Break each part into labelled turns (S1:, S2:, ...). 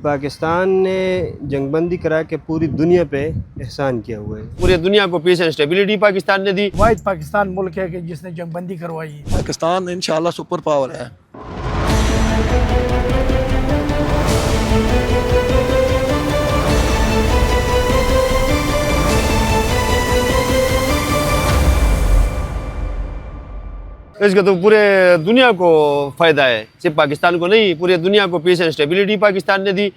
S1: پاکستان نے جنگ بندی کرا کے پوری دنیا پہ احسان کیا ہوا ہے.
S2: پوری دنیا کو پیس اینڈ اسٹیبلٹی پاکستان نے دی.
S3: واحد پاکستان ملک ہے کہ جس نے جنگ بندی کروائی ہے.
S4: پاکستان انشاءاللہ سپر پاور ہے.
S2: اس کا تو پورے دنیا کو فائدہ ہے، صرف پاکستان کو نہیں، پورے دنیا کو پیس اینڈ اسٹیبلٹی پاکستان نے دی.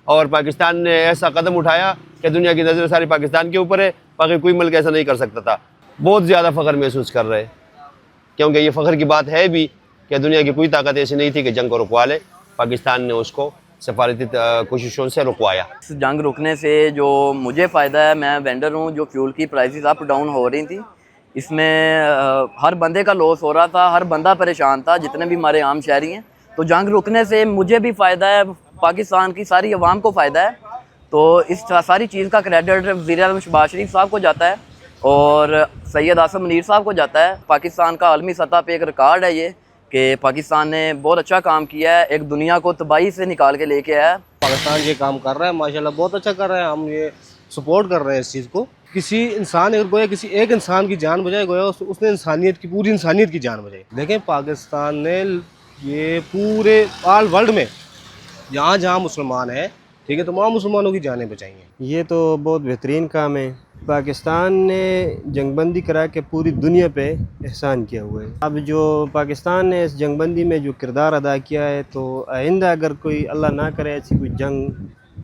S2: اور پاکستان نے ایسا قدم اٹھایا کہ دنیا کی نظر ساری پاکستان کے اوپر ہے. باقی کوئی ملک ایسا نہیں کر سکتا تھا. بہت زیادہ فخر محسوس کر رہے، کیونکہ یہ فخر کی بات ہے بھی کہ دنیا کی کوئی طاقت ایسی نہیں تھی کہ جنگ کو رکوا لے. پاکستان نے اس کو سفارتی کوششوں سے رکوایا.
S5: جنگ رکنے سے جو مجھے فائدہ ہے، میں وینڈر ہوں، جو فیول کی پرائسز اپ ڈاؤن ہو رہی تھیں، اس میں ہر بندے کا لاس ہو رہا تھا، ہر بندہ پریشان تھا، جتنے بھی ہمارے عام شہری ہیں. تو جنگ رکنے سے مجھے بھی فائدہ ہے، پاکستان کی ساری عوام کو فائدہ ہے. تو اس ساری چیز کا کریڈٹ وزیر اعظم شہباز شریف صاحب کو جاتا ہے اور سید آصم منیر صاحب کو جاتا ہے. پاکستان کا عالمی سطح پہ ایک ریکارڈ ہے یہ کہ پاکستان نے بہت اچھا کام کیا ہے، ایک دنیا کو تباہی سے نکال کے لے کے آیا ہے.
S6: پاکستان یہ کام کر رہا ہے، ماشاءاللہ بہت اچھا کر رہا ہے. ہم یہ سپورٹ کر رہے ہیں اس چیز کو. کسی انسان اگر گویا کسی ایک انسان کی جان بچائے، گویا اس نے انسانیت کی، پوری انسانیت کی جان بچائی. دیکھیں پاکستان نے یہ پورے آل ورلڈ میں جہاں جہاں مسلمان ہیں، ٹھیک ہے، تمام مسلمانوں کی جانیں بچائی ہیں.
S1: یہ تو بہت بہترین کام ہے. پاکستان نے جنگ بندی کرا کے پوری دنیا پہ احسان کیا ہوا ہے. اب جو پاکستان نے اس جنگ بندی میں جو کردار ادا کیا ہے، تو آئندہ اگر کوئی اللہ نہ کرے ایسی کوئی جنگ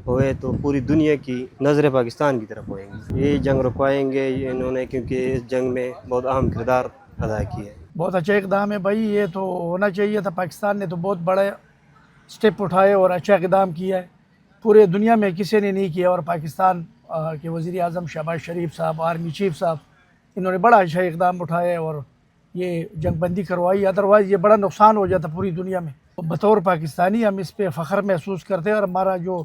S1: ہوئے تو پوری دنیا کی نظریں پاکستان کی طرف ہوئیں گی. یہ جنگ رکوائیں گے انہوں نے، کیونکہ اس جنگ میں بہت اہم کردار ادا کیا ہے.
S3: بہت اچھا اقدام ہے بھائی، یہ تو ہونا چاہیے تھا. پاکستان نے تو بہت بڑے سٹیپ اٹھائے اور اچھا اقدام کیا ہے. پورے دنیا میں کسی نے نہیں کیا، اور پاکستان کے وزیر اعظم شہباز شریف صاحب، آرمی چیف صاحب، انہوں نے بڑا اچھا اقدام اٹھایا اور یہ جنگ بندی کروائی. ادروائز یہ بڑا نقصان ہو جاتا پوری دنیا میں. بطور پاکستانی ہم اس پہ فخر محسوس کرتے ہیں، اور ہمارا جو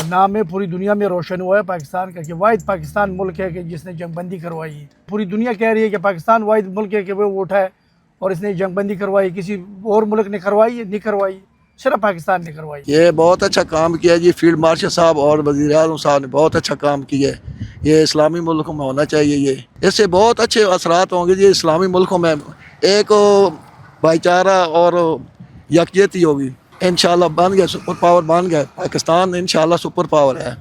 S3: نام ہے پوری دنیا میں روشن ہوا ہے پاکستان کا، کہ واحد پاکستان ملک ہے کہ جس نے جنگ بندی کروائی ہے. پوری دنیا کہہ رہی ہے کہ پاکستان واحد ملک ہے کہ وہ اٹھا ہے اور اس نے جنگ بندی کروائی. کسی اور ملک نے کروائی ہے؟ نہیں کروائی، صرف پاکستان نے کروائی.
S4: یہ بہت اچھا کام کیا جی فیلڈ مارشل صاحب اور وزیر اعظم صاحب نے بہت اچھا کام کیا ہے. یہ اسلامی ملکوں میں ہونا چاہیے. یہ اس سے بہت اچھے اثرات ہوں گے جی. اسلامی ملکوں میں ایک بھائی چارہ اور یکجہتی ہوگی. انشاءاللہ بن گیا، سپر پاور بن گیا. پاکستان انشاءاللہ سپر پاور ہے.